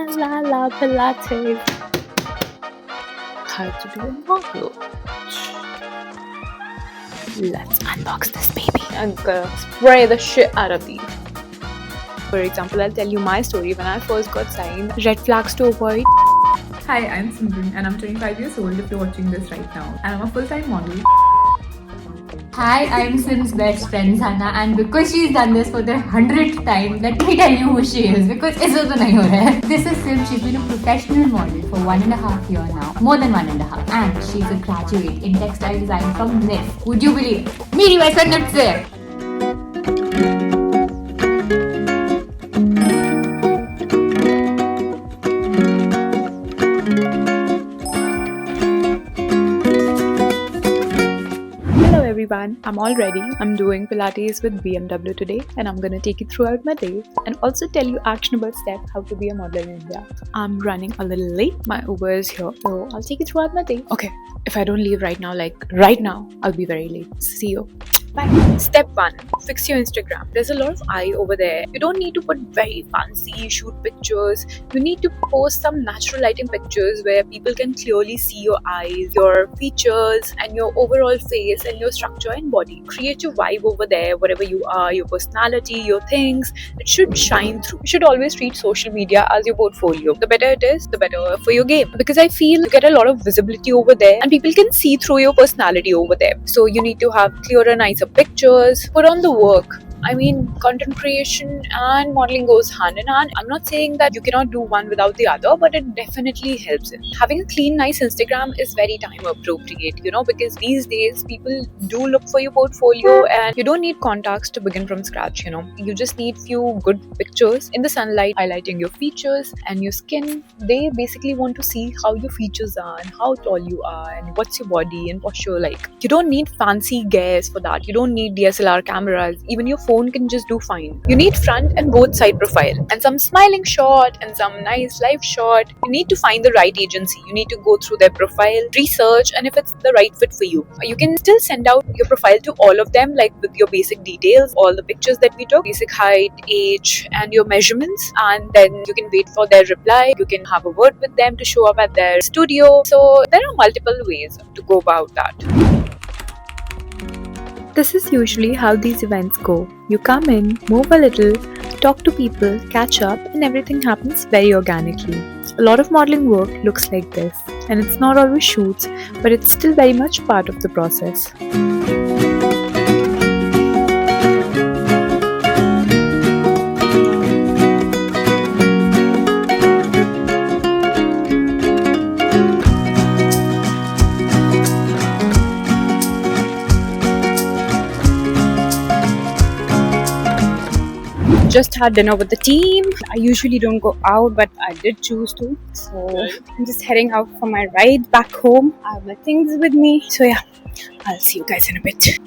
la la Pilates. How to do a model. Let's unbox this baby. I'm gonna spray the shit out of these. For example, I'll tell you my story when I first got signed. Red flags to avoid. Hi, I'm Simran and I'm 25 years old if you're watching this right now. And I'm a full-time model. Hi, I'm Sim's best friend Sana, and because she's done this for the 100th time, let me tell you who she is because it's also nahi ho raha hai. This is Sim. She's been a professional model for 1.5 years now, more than 1.5, and she's a graduate in textile design from NIF. Would you believe? मेरी वैसा NIF से है. Everyone, I'm all ready. I'm doing Pilates with BMW today and I'm gonna take you throughout my day and also tell you actionable steps how to be a model in India. I'm running a little late. My Uber is here, so I'll take you throughout my day. Okay, if I don't leave right now, I'll be very late. See you. Bye. Step 1. Fix your Instagram. There's a lot of eye over there. You don't need to put very fancy shoot pictures. You need to post some natural lighting pictures where people can clearly see your eyes, your features, and your overall face and your structure and body. Create your vibe over there, whatever you are, your personality, your things. It should shine through. You should always treat social media as your portfolio. The better it is, the better for your game. Because I feel you get a lot of visibility over there and people can see through your personality over there. So you need to have clearer, nicer pictures, put on the work. I mean, content creation and modeling goes hand in hand. I'm not saying that you cannot do one without the other, but it definitely helps it. Having a clean, nice Instagram is very time appropriate, because these days people do look for your portfolio and you don't need contacts to begin from scratch, You just need few good pictures in the sunlight, highlighting your features and your skin. They basically want to see how your features are and how tall you are and what's your body and posture like. You don't need fancy gears for that. You don't need DSLR cameras. Even your phone can just do fine. You need front and both side profile and some smiling shot and some nice live shot. You need to find the right agency. You need to go through their profile, research, and if it's the right fit for you. You can still send out your profile to all of them, like with your basic details, all the pictures that we took, basic height, age, and your measurements, and then you can wait for their reply. You can have a word with them to show up at their studio. So there are multiple ways to go about that. This is usually how these events go. You come in, move a little, talk to people, catch up, and everything happens very organically. A lot of modeling work looks like this, and it's not always shoots, but it's still very much part of the process. Just had dinner with the team. I usually don't go out, but I did choose to. So I'm just heading out for my ride back home. I have my things with me. So yeah, I'll see you guys in a bit.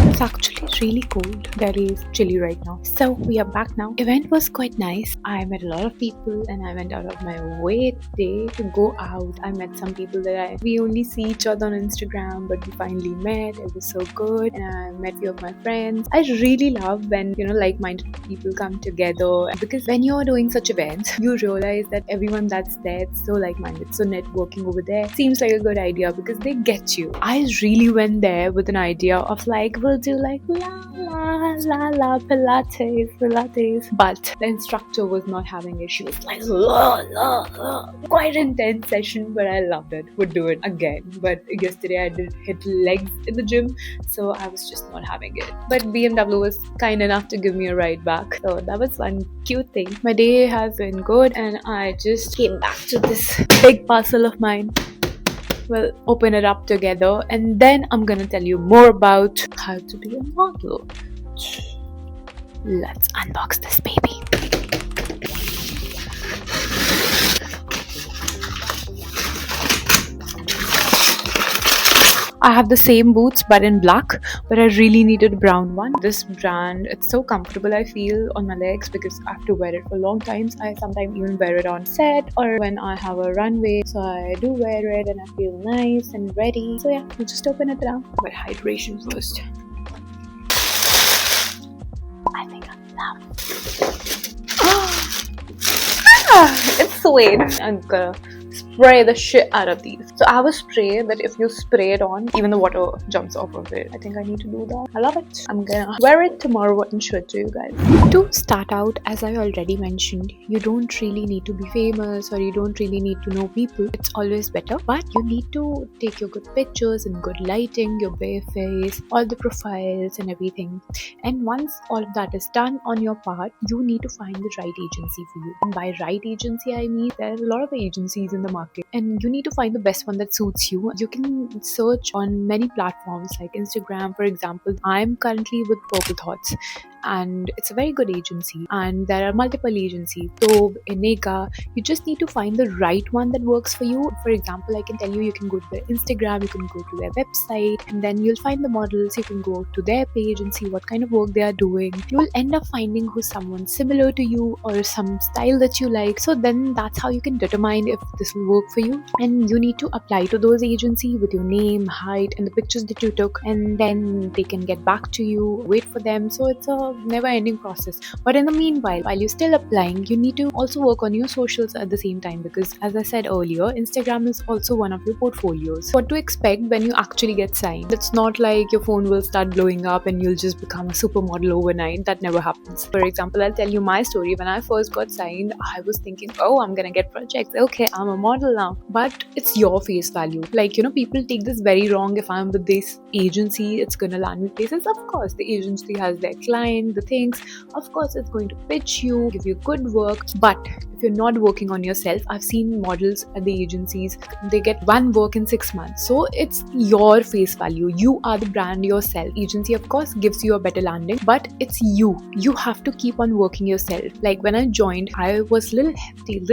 It's actually really cold, very chilly right now. So we are back now. Event was quite nice. I met a lot of people and I went out of my way today to go out. I met some people that we only see each other on Instagram, but we finally met. It was so good, and I met few of my friends. I really love when like-minded people come together, because when you're doing such events, you realize that everyone that's there is so like-minded. So networking over there seems like a good idea because they get you. I really went there with an idea of we'll do la la Pilates, but the instructor was not having it. She was quite intense session, but I loved it. Would do it again. But yesterday I did hit legs in the gym, so I was just not having it. But BMW was kind enough to give me a ride back, so that was one cute thing. My day has been good, and I just came back to this big parcel of mine. We'll open it up together and then I'm gonna tell you more about how to be a model. Let's unbox this baby. I have the same boots but in black, but I really needed a brown one. This brand, it's so comfortable I feel on my legs because I have to wear it for long times. I sometimes even wear it on set or when I have a runway. So I do wear it and I feel nice and ready. So yeah, we'll just open it now. But hydration first. It's sweet. I'm gonna spray the shit out of these. So I have a spray that if you spray it on, even the water jumps off of it. I think I need to do that. I love it. I'm gonna wear it tomorrow and show it to you guys. To start out, as I already mentioned, you don't really need to be famous or you don't really need to know people. It's always better, but you need to take your good pictures and good lighting, your bare face, all the profiles and everything. And once all of that is done on your part, you need to find the right agency for you. And by right agency, I mean there are a lot of agencies in the market and you need to find the best one that suits you. You can search on many platforms like Instagram, for example. I'm currently with Purple Thoughts and it's a very good agency, and there are multiple agencies, Tobe, Enega. You just need to find the right one that works for you. For example, I can tell you, you can go to their Instagram, you can go to their website, and then you'll find the models. You can go to their page and see what kind of work they are doing. You'll end up finding who's someone similar to you or some style that you like. So then that's how you can determine if this will work for you, and you need to apply to those agencies with your name, height, and the pictures that you took, and then they can get back to you, wait for them. So it's a never ending process. But in the meanwhile, while you're still applying, you need to also work on your socials at the same time, because as I said earlier, Instagram is also one of your portfolios. What to expect when you actually get signed. It's not like your phone will start blowing up and you'll just become a supermodel overnight. That never happens. For example, I'll tell you my story. When I first got signed, I was thinking, oh, I'm gonna get projects, okay, I'm a model now. But it's your face value. Like, people take this very wrong. If I'm with this agency, it's gonna land me places. Of course, the agency has their client, the things, of course it's going to pitch you, give you good work. But if you're not working on yourself, I've seen models at the agencies, they get one work in 6 months. So it's your face value. You are the brand yourself. Agency of course gives you a better landing, but it's you have to keep on working yourself. Like when I joined, I was little hefty,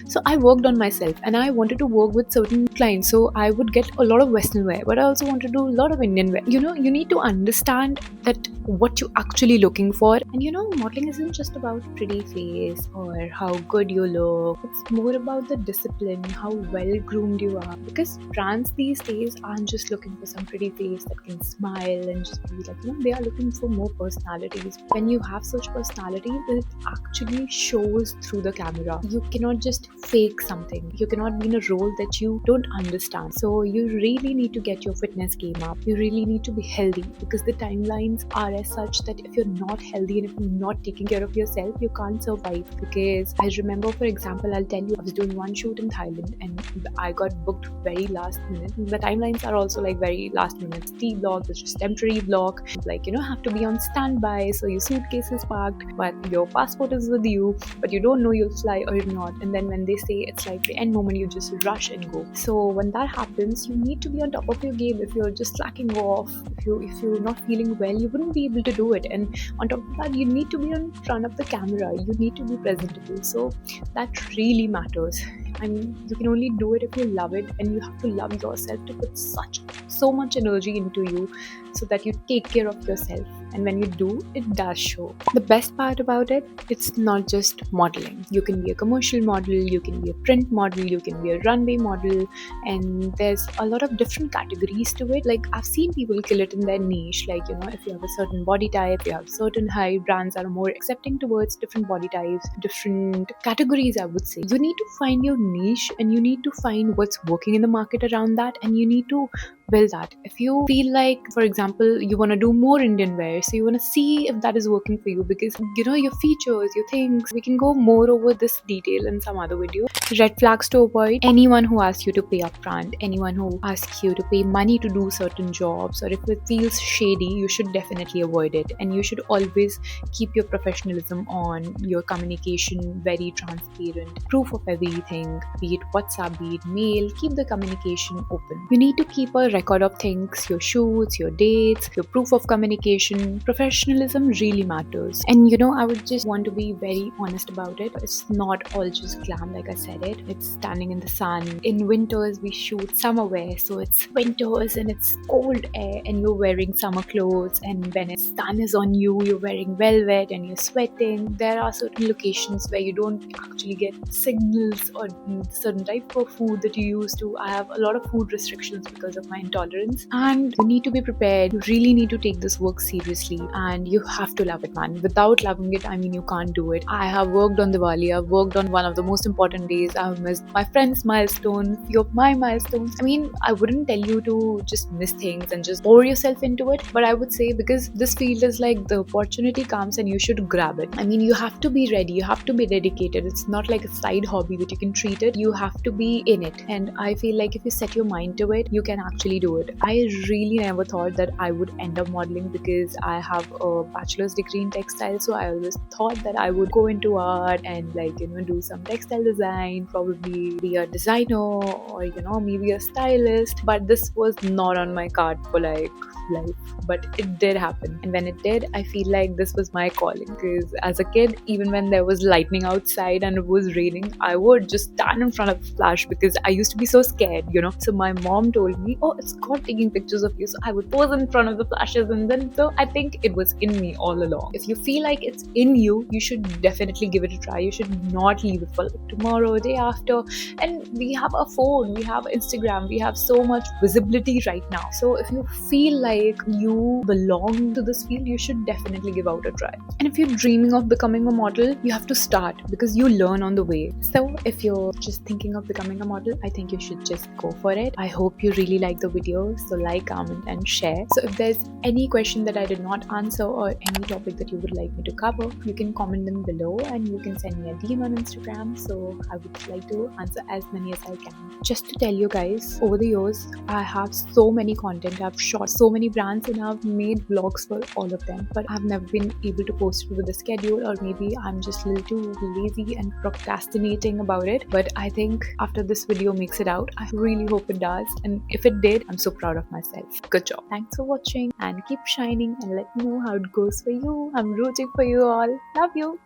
so I worked on myself and I wanted to work with certain clients, so I would get a lot of Western wear, but I also want to do a lot of Indian wear. You need to understand that what you're actually looking for. And modeling isn't just about pretty face or how good you look. It's more about the discipline, how well groomed you are, because brands these days aren't just looking for some pretty face that can smile and just be like, they are looking for more personalities. When you have such personalities, it actually shows through the camera. You cannot just fake something. You cannot be in a role that you don't understand. So you really need to get your fitness game up. You really need to be healthy, because the timelines are as such that if you're not healthy and if you're not taking care of yourself, you can't survive. Because I remember, for example, I'll tell you, I was doing one shoot in Thailand and I got booked very last minute. The timelines are also like very last minute. T-vlog, it's just temporary vlog. Like, have to be on standby, so your suitcase is packed, but your passport is with you, but you don't know you'll fly or not. And then when they say it's like the end moment, you just rush and go. So when that happens, you need to be on top of your game. If you're just slacking off, if you're not feeling well, you wouldn't be able to do it. And on top of that, you need to be in front of the camera. You need to be presentable. So that really matters. I mean, you can only do it if you love it, and you have to love yourself to put so much energy into you so that you take care of yourself. And when you do, it does show. The best part about it, it's not just modeling. You can be a commercial model, you can be a print model, you can be a runway model, and there's a lot of different categories to it. Like I've seen people kill it in their niche. Like, if you have a certain body type, you have certain height, brands are more accepting towards different body types, different categories, I would say. You need to find your niche and you need to find what's working in the market around that, and you need to build that. If you feel like, for example, you want to do more Indian wear, so you want to see if that is working for you, because your features, your things, we can go more over this detail in some other video. Red flags to avoid: anyone who asks you to pay upfront, anyone who asks you to pay money to do certain jobs, or if it feels shady, you should definitely avoid it. And you should always keep your professionalism on, your communication very transparent, proof of everything, be it WhatsApp, be it mail, keep the communication open. You need to keep a record of things, your shoots, your dates, your proof of communication. Professionalism really matters. And I would just want to be very honest about it. It's not all just glam, like I said it. It's standing in the sun. In winters, we shoot summer wear, so it's winters and it's cold air and you're wearing summer clothes, and when the sun is on you, you're wearing velvet and you're sweating. There are certain locations where you don't actually get signals or certain type of food that you used to. I have a lot of food restrictions because of my intolerance, and you need to be prepared. You really need to take this work seriously, and you have to love it, man. Without loving it, I mean, you can't do it. I have worked on Diwali. I've worked on one of the most important days. I've missed my friends' milestones, few of my milestones. I mean, I wouldn't tell you to just miss things and just pour yourself into it, but I would say, because this field is like, the opportunity comes and you should grab it. I mean, you have to be ready, you have to be dedicated. It's not like a side hobby that you can treat it. You have to be in it, and I feel like if you set your mind to it, you can actually do it. I really never thought that I would end up modeling, because I have a bachelor's degree in textile, so I always thought that I would go into art and, like, do some textile design, probably be a designer, or maybe a stylist. But this was not on my card for like life, but it did happen. And when it did, I feel like this was my calling, because as a kid, even when there was lightning outside and it was raining, I would just stand in front of the flash, because I used to be so scared. So my mom told me, oh, it's God taking pictures of you, so I would pose in front of the flashes. And then, so I think it was in me all along. If you feel like it's in you, you should definitely give it a try. You should not leave it for like tomorrow, day after. And we have a phone, we have Instagram, we have so much visibility right now. So if you feel like you belong to this field, you should definitely give out a try. And if you're dreaming of becoming a model, you have to start, because you learn on the way. So if you're just thinking of becoming a model, I think you should just go for it. I hope you really like the video, so like, comment and share. So if there's any question that I did not answer, or any topic that you would like me to cover, you can comment them below, and you can send me a DM on Instagram. So I would like to answer as many as I can. Just to tell you guys, over the years, I have so many content. I've shot so many brands and I've made vlogs for all of them, but I've never been able to post it with a schedule, or maybe I'm just a little too lazy and procrastinating about it. But I think after this video makes it out, I really hope it does, and if it did, I'm so proud of myself. Good job. Thanks for watching, and keep shining, and let me know how it goes for you. I'm rooting for you all. Love you.